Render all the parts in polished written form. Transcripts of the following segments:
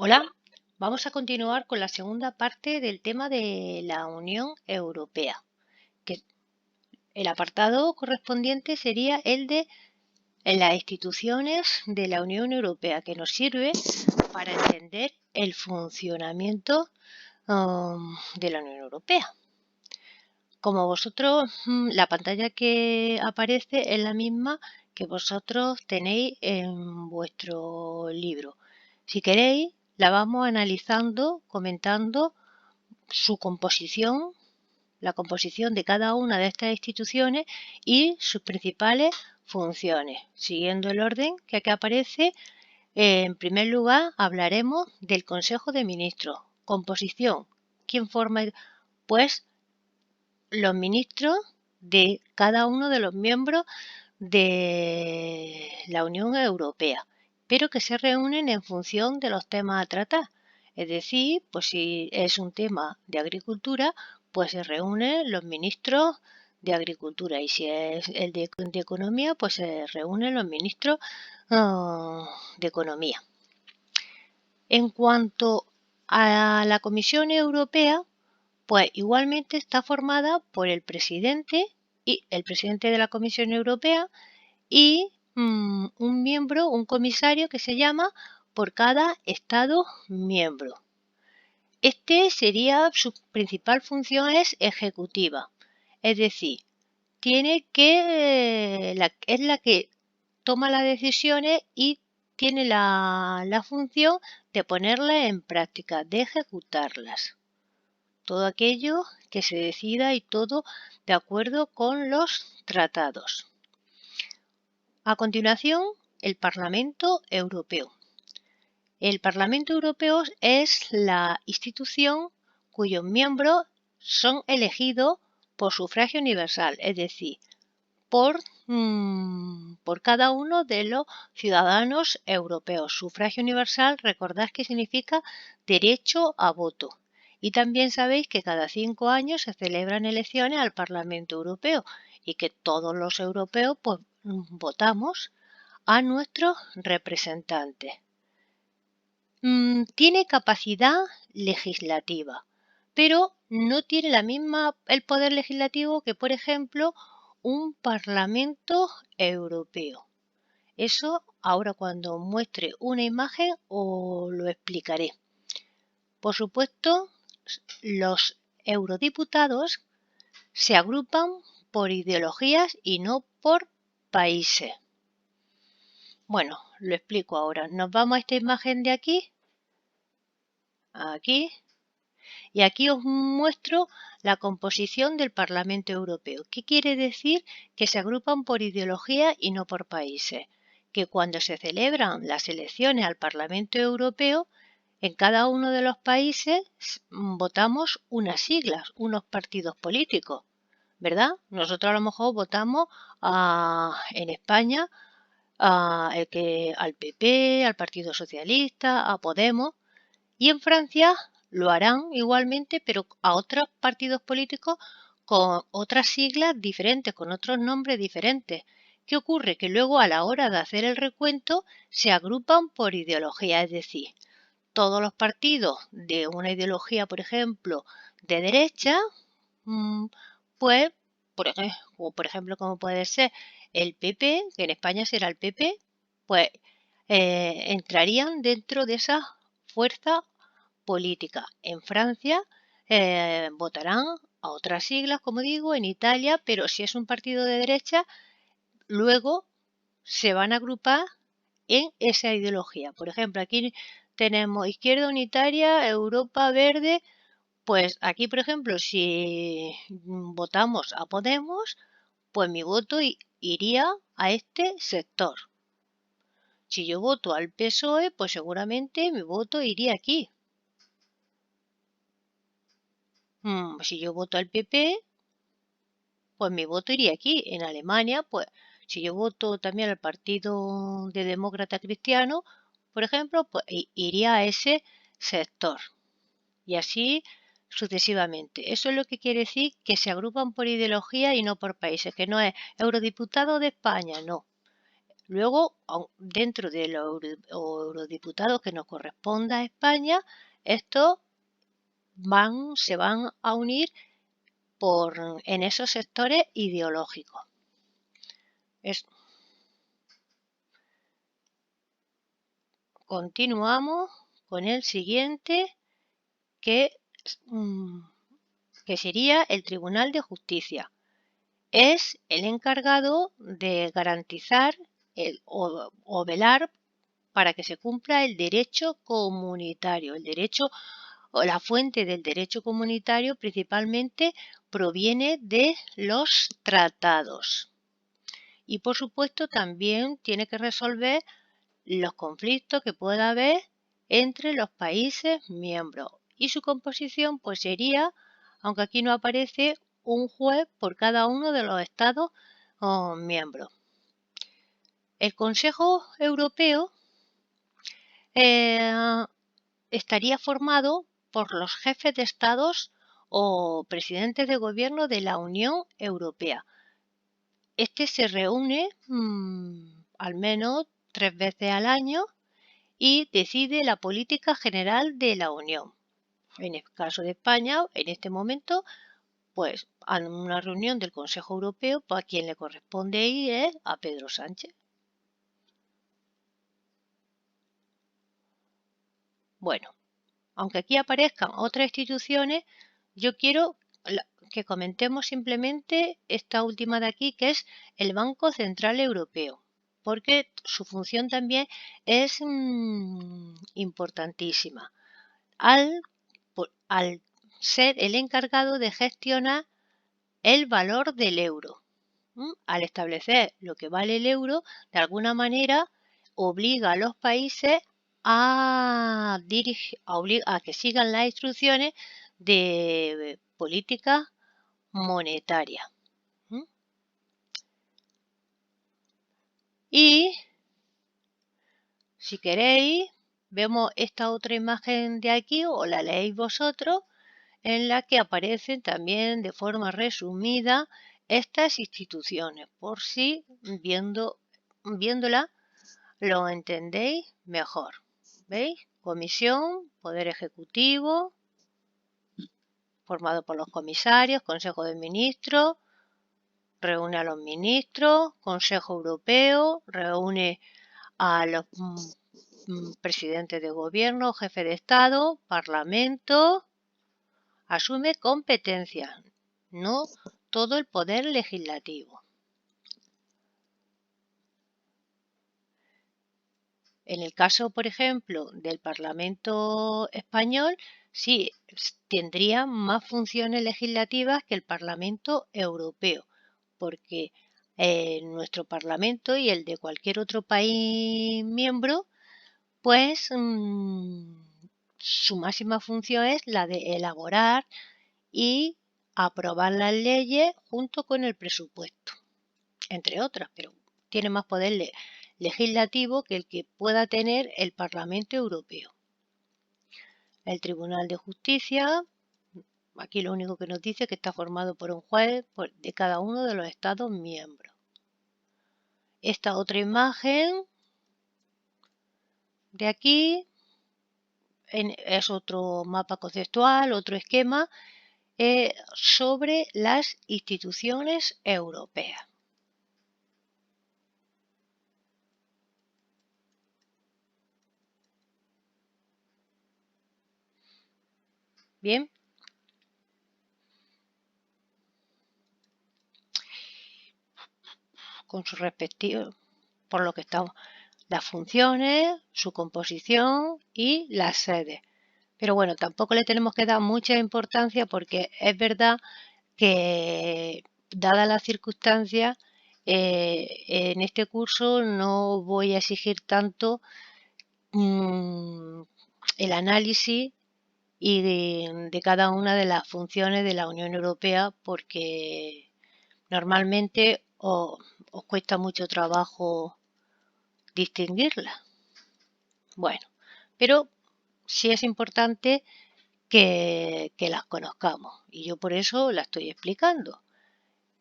Hola, vamos a continuar con la segunda parte del tema de la Unión Europea, que el apartado correspondiente sería el de las instituciones de la Unión Europea, que nos sirve para entender el funcionamiento de la Unión Europea. Como vosotros, la pantalla que aparece es la misma que vosotros tenéis en vuestro libro. Si queréis, la vamos analizando, comentando su composición, la composición de cada una de estas instituciones y sus principales funciones. Siguiendo el orden que aquí aparece, en primer lugar hablaremos del Consejo de Ministros. Composición. ¿Quién forma? Pues los ministros de cada uno de los miembros de la Unión Europea, pero que se reúnen en función de los temas a tratar. Es decir, pues si es un tema de agricultura, pues se reúnen los ministros de agricultura, y si es el de economía, pues se reúnen los ministros de economía. En cuanto a la Comisión Europea, pues igualmente está formada por el presidente de la Comisión Europea y un miembro, un comisario que se llama por cada Estado miembro. Su principal función es ejecutiva, es decir, es la que toma las decisiones y tiene la función de ponerlas en práctica, de ejecutarlas. Todo aquello que se decida y todo de acuerdo con los tratados. A continuación, el Parlamento Europeo. El Parlamento Europeo es la institución cuyos miembros son elegidos por sufragio universal, es decir, por cada uno de los ciudadanos europeos. Sufragio universal, recordad que significa derecho a voto. Y también sabéis que cada 5 años se celebran elecciones al Parlamento Europeo y que todos los europeos pues, votamos a nuestros representantes. Tiene capacidad legislativa, pero no tiene el poder legislativo que, por ejemplo, un Parlamento Europeo. Eso ahora cuando muestre una imagen os lo explicaré. Por supuesto, los eurodiputados se agrupan por ideologías y no por países. Bueno, lo explico ahora. Nos vamos a esta imagen de aquí. Aquí. Y aquí os muestro la composición del Parlamento Europeo. ¿Qué quiere decir? Que se agrupan por ideología y no por países. Que cuando se celebran las elecciones al Parlamento Europeo, en cada uno de los países votamos unas siglas, unos partidos políticos, ¿verdad? Nosotros a lo mejor votamos en España al PP, al Partido Socialista, a Podemos, y en Francia lo harán igualmente, pero a otros partidos políticos con otras siglas diferentes, con otros nombres diferentes. ¿Qué ocurre? Que luego a la hora de hacer el recuento se agrupan por ideología, es decir, todos los partidos de una ideología, por ejemplo, de derecha, pues, por ejemplo, como puede ser el PP, que en España será el PP, pues entrarían dentro de esa fuerza política. En Francia votarán a otras siglas, como digo, en Italia, pero si es un partido de derecha, luego se van a agrupar en esa ideología. Por ejemplo, aquí tenemos Izquierda Unitaria, Europa Verde. Pues aquí, por ejemplo, si votamos a Podemos, pues mi voto iría a este sector. Si yo voto al PSOE, pues seguramente mi voto iría aquí. Si yo voto al PP, pues mi voto iría aquí. En Alemania, pues si yo voto también al Partido de Demócrata Cristiano, por ejemplo, pues iría a ese sector. Y así sucesivamente. Eso es lo que quiere decir que se agrupan por ideología y no por países, que no es eurodiputado de España, no. Luego, dentro de los eurodiputados que nos corresponda a España, estos se van a unir en esos sectores ideológicos. Continuamos con el siguiente, que sería el Tribunal de Justicia. Es el encargado de garantizar o velar para que se cumpla el derecho comunitario. El derecho o la fuente del derecho comunitario principalmente proviene de los tratados. Y por supuesto también tiene que resolver los conflictos que pueda haber entre los países miembros. Y su composición pues sería, aunque aquí no aparece, un juez por cada uno de los estados miembros. El Consejo Europeo estaría formado por los jefes de estados o presidentes de gobierno de la Unión Europea. Este se reúne al menos 3 veces al año y decide la política general de la Unión. En el caso de España, en este momento, pues a una reunión del Consejo Europeo, pues a quien le corresponde ir es a Pedro Sánchez. Bueno, aunque aquí aparezcan otras instituciones, yo quiero que comentemos simplemente esta última de aquí, que es el Banco Central Europeo, porque su función también es importantísima. Al ser el encargado de gestionar el valor del euro. Al establecer lo que vale el euro, de alguna manera obliga a los países a que sigan las instrucciones de política monetaria. Y si queréis, vemos esta otra imagen de aquí o la leéis vosotros, en la que aparecen también de forma resumida estas instituciones, por si viéndola lo entendéis mejor. ¿Veis? Comisión, Poder Ejecutivo, formado por los comisarios, Consejo de Ministros, reúne a los ministros, Consejo Europeo, reúne a los presidentes de gobierno, jefe de Estado, Parlamento, asume competencias, no todo el poder legislativo. En el caso, por ejemplo, del Parlamento español, sí tendría más funciones legislativas que el Parlamento europeo, porque nuestro Parlamento y el de cualquier otro país miembro, pues su máxima función es la de elaborar y aprobar las leyes junto con el presupuesto, entre otras, pero tiene más poder legislativo que el que pueda tener el Parlamento Europeo. El Tribunal de Justicia, aquí lo único que nos dice es que está formado por un juez de cada uno de los Estados miembros. Esta otra imagen de aquí es otro mapa conceptual, otro esquema sobre las instituciones europeas. Bien. Con sus respectivos, por lo que estamos, las funciones, su composición y las sedes. Pero bueno, tampoco le tenemos que dar mucha importancia porque es verdad que, dadas las circunstancias, en este curso no voy a exigir tanto el análisis y de cada una de las funciones de la Unión Europea, porque normalmente os cuesta mucho trabajo distinguirla. Bueno, pero sí es importante que las conozcamos y yo por eso la estoy explicando.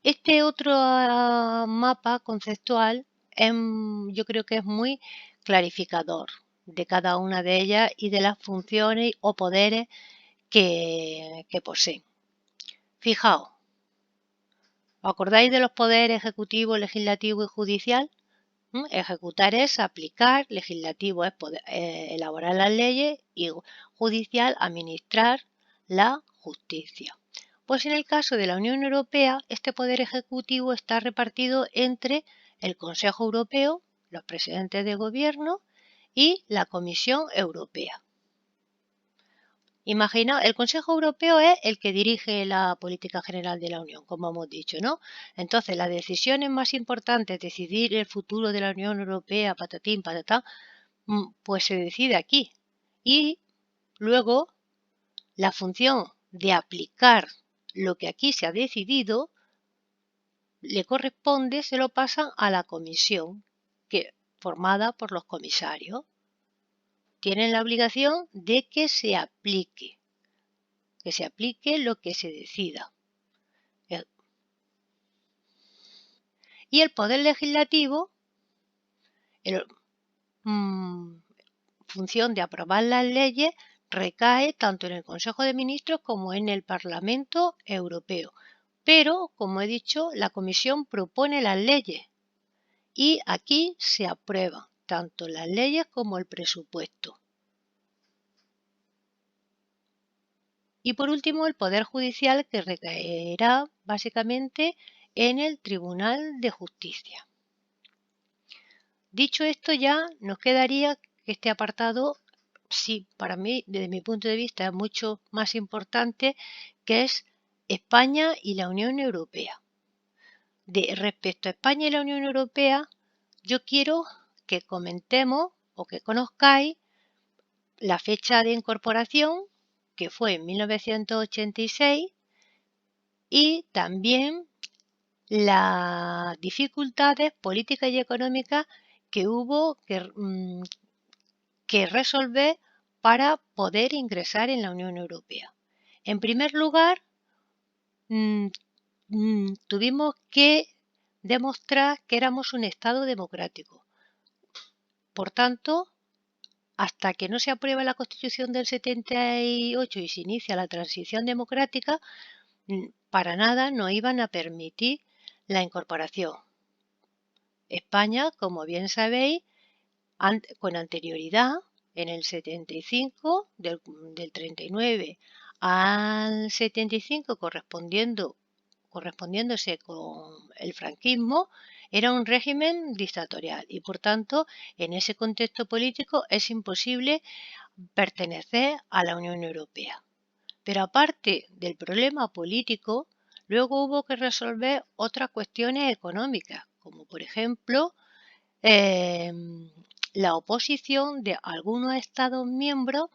Este otro mapa conceptual yo creo que es muy clarificador de cada una de ellas y de las funciones o poderes que poseen. Fijaos, ¿os acordáis de los poderes ejecutivo, legislativo y judicial? Ejecutar es aplicar, legislativo es poder, elaborar las leyes y judicial administrar la justicia. Pues en el caso de la Unión Europea, este poder ejecutivo está repartido entre el Consejo Europeo, los presidentes de gobierno y la Comisión Europea. Imagina, el Consejo Europeo es el que dirige la política general de la Unión, como hemos dicho, ¿no? Entonces, las decisiones más importantes, decidir el futuro de la Unión Europea, patatín, patatán, pues se decide aquí. Y luego, la función de aplicar lo que aquí se ha decidido, le corresponde, se lo pasan a la Comisión, formada por los comisarios. Tienen la obligación de que se aplique lo que se decida. Y el poder legislativo, función de aprobar las leyes, recae tanto en el Consejo de Ministros como en el Parlamento Europeo. Pero, como he dicho, la Comisión propone las leyes y aquí se aprueban tanto las leyes como el presupuesto. Y por último, el Poder Judicial, que recaerá básicamente en el Tribunal de Justicia. Dicho esto, ya nos quedaría que este apartado, sí, para mí, desde mi punto de vista, es mucho más importante, que es España y la Unión Europea. Respecto a España y la Unión Europea, yo quiero que comentemos o que conozcáis la fecha de incorporación, que fue en 1986, y también las dificultades políticas y económicas que hubo que resolver para poder ingresar en la Unión Europea. En primer lugar, tuvimos que demostrar que éramos un Estado democrático. Por tanto, hasta que no se aprueba la Constitución del 78 y se inicia la transición democrática, para nada nos iban a permitir la incorporación. España, como bien sabéis, con anterioridad, en el 75, del 39 al 75, correspondiéndose con el franquismo, era un régimen dictatorial y, por tanto, en ese contexto político es imposible pertenecer a la Unión Europea. Pero aparte del problema político, luego hubo que resolver otras cuestiones económicas, como por ejemplo la oposición de algunos Estados miembros,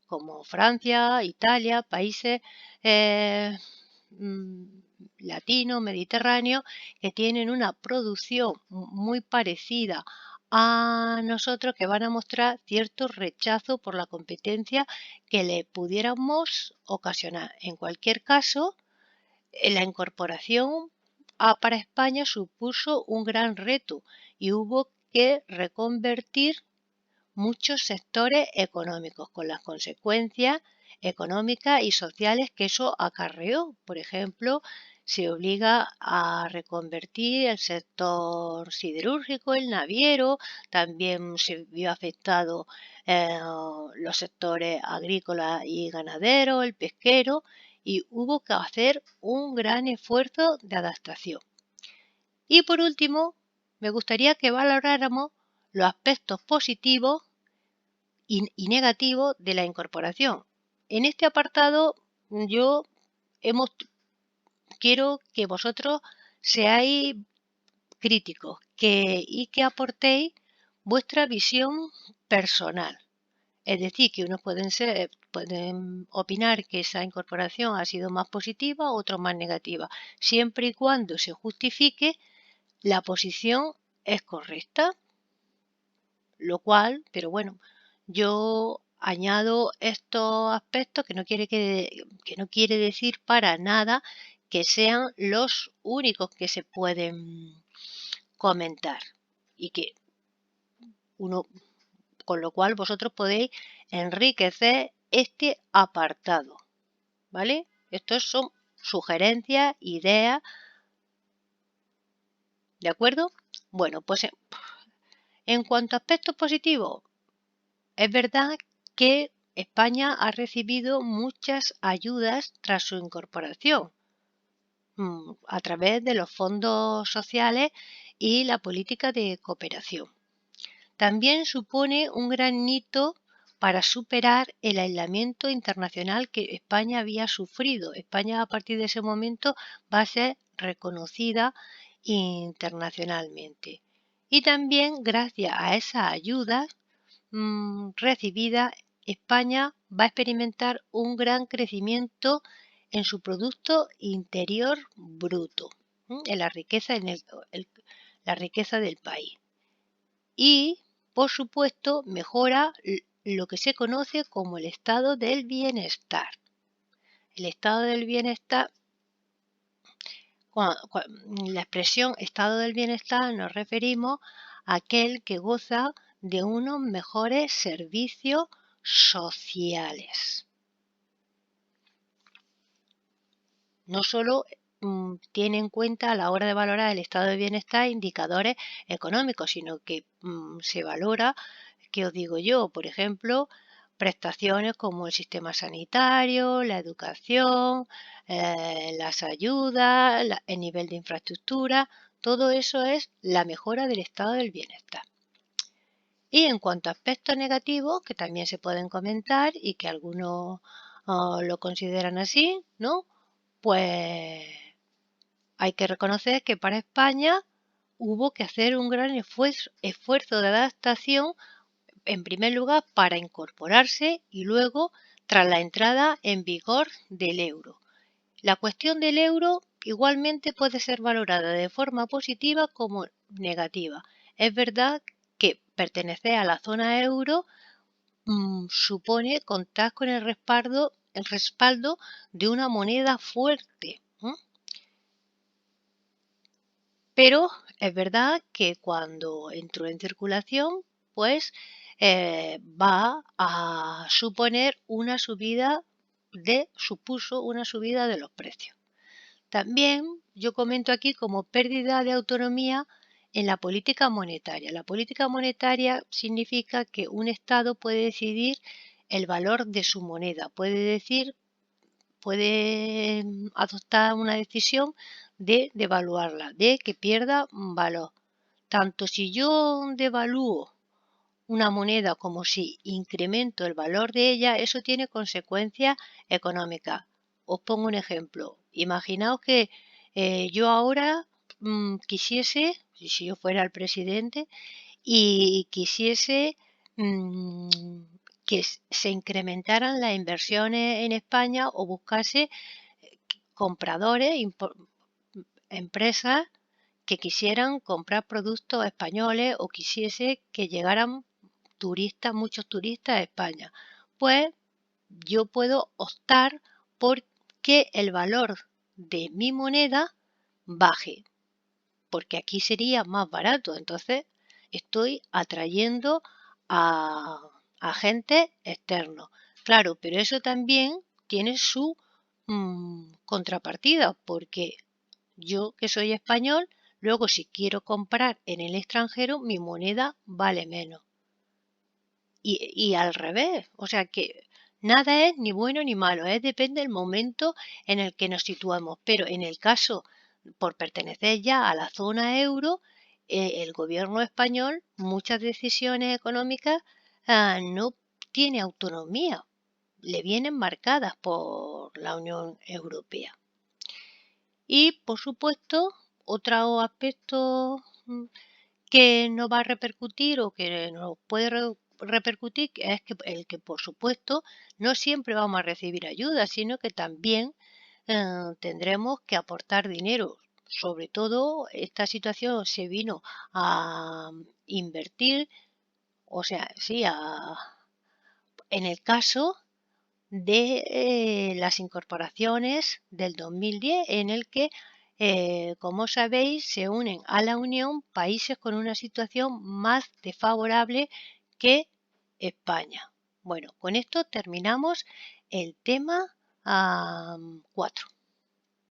como Francia, Italia, países latinos, mediterráneos, que tienen una producción muy parecida a nosotros, que van a mostrar cierto rechazo por la competencia que le pudiéramos ocasionar. En cualquier caso, la incorporación para España supuso un gran reto y hubo que reconvertir muchos sectores económicos, con las consecuencias económicas y sociales que eso acarreó. Por ejemplo, se obliga a reconvertir el sector siderúrgico, el naviero, también se vio afectado los sectores agrícola y ganadero, el pesquero, y hubo que hacer un gran esfuerzo de adaptación. Y por último, me gustaría que valoráramos los aspectos positivos y negativos de la incorporación. En este apartado yo quiero que vosotros seáis críticos y que aportéis vuestra visión personal. Es decir, que unos pueden opinar que esa incorporación ha sido más positiva, otros más negativa. Siempre y cuando se justifique, la posición es correcta. Lo cual, pero bueno, yo añado estos aspectos que no quiere decir para nada que sean los únicos que se pueden comentar. y que uno, con lo cual vosotros podéis enriquecer este apartado, ¿vale? Estos son sugerencias, ideas, ¿de acuerdo? Bueno, pues en cuanto a aspectos positivos, es verdad que España ha recibido muchas ayudas tras su incorporación a través de los fondos sociales y la política de cooperación. También supone un gran hito para superar el aislamiento internacional que España había sufrido. España a partir de ese momento va a ser reconocida internacionalmente. Y también gracias a esa ayuda recibida, España va a experimentar un gran crecimiento en su Producto Interior Bruto, en la riqueza, la riqueza del país. Y, por supuesto, mejora lo que se conoce como el estado del bienestar. El estado del bienestar, la expresión estado del bienestar nos referimos a aquel que goza de unos mejores servicios sociales. No solo tiene en cuenta a la hora de valorar el estado de bienestar indicadores económicos, sino que se valora, ¿qué os digo yo? Por ejemplo, prestaciones como el sistema sanitario, la educación, las ayudas, el nivel de infraestructura, todo eso es la mejora del estado del bienestar. Y en cuanto a aspectos negativos, que también se pueden comentar y que algunos lo consideran así, ¿no? Pues hay que reconocer que para España hubo que hacer un gran esfuerzo de adaptación, en primer lugar para incorporarse y luego tras la entrada en vigor del euro. La cuestión del euro igualmente puede ser valorada de forma positiva como negativa. Es verdad que pertenecer a la zona euro supone contar con el respaldo de una moneda fuerte. Pero es verdad que cuando entró en circulación, pues va a suponer supuso una subida de los precios. También yo comento aquí como pérdida de autonomía en la política monetaria. La política monetaria significa que un Estado puede decidir el valor de su moneda, puede adoptar una decisión de devaluarla, de que pierda valor. Tanto si yo devalúo una moneda como si incremento el valor de ella, eso tiene consecuencias económicas. Os pongo un ejemplo. Imaginaos que yo ahora quisiese, si yo fuera el presidente, y quisiese que se incrementaran las inversiones en España o buscase compradores, empresas que quisieran comprar productos españoles o quisiese que llegaran muchos turistas a España. Pues yo puedo optar por que el valor de mi moneda baje, porque aquí sería más barato. Entonces estoy atrayendo a agentes externos. Claro, pero eso también tiene su contrapartida, porque yo que soy español, luego si quiero comprar en el extranjero, mi moneda vale menos. Y al revés, o sea que nada es ni bueno ni malo, depende del momento en el que nos situamos. Pero en el caso, por pertenecer ya a la zona euro, el gobierno español, muchas decisiones económicas no tiene autonomía, le vienen marcadas por la Unión Europea. Y, por supuesto, otro aspecto que nos va a repercutir o que nos puede repercutir es que por supuesto, no siempre vamos a recibir ayuda, sino que también tendremos que aportar dinero. Sobre todo, esta situación se vino a invertir, o sea, sí, en el caso de las incorporaciones del 2010, en el que como sabéis, se unen a la Unión países con una situación más desfavorable que España. Bueno, con esto terminamos el tema 4.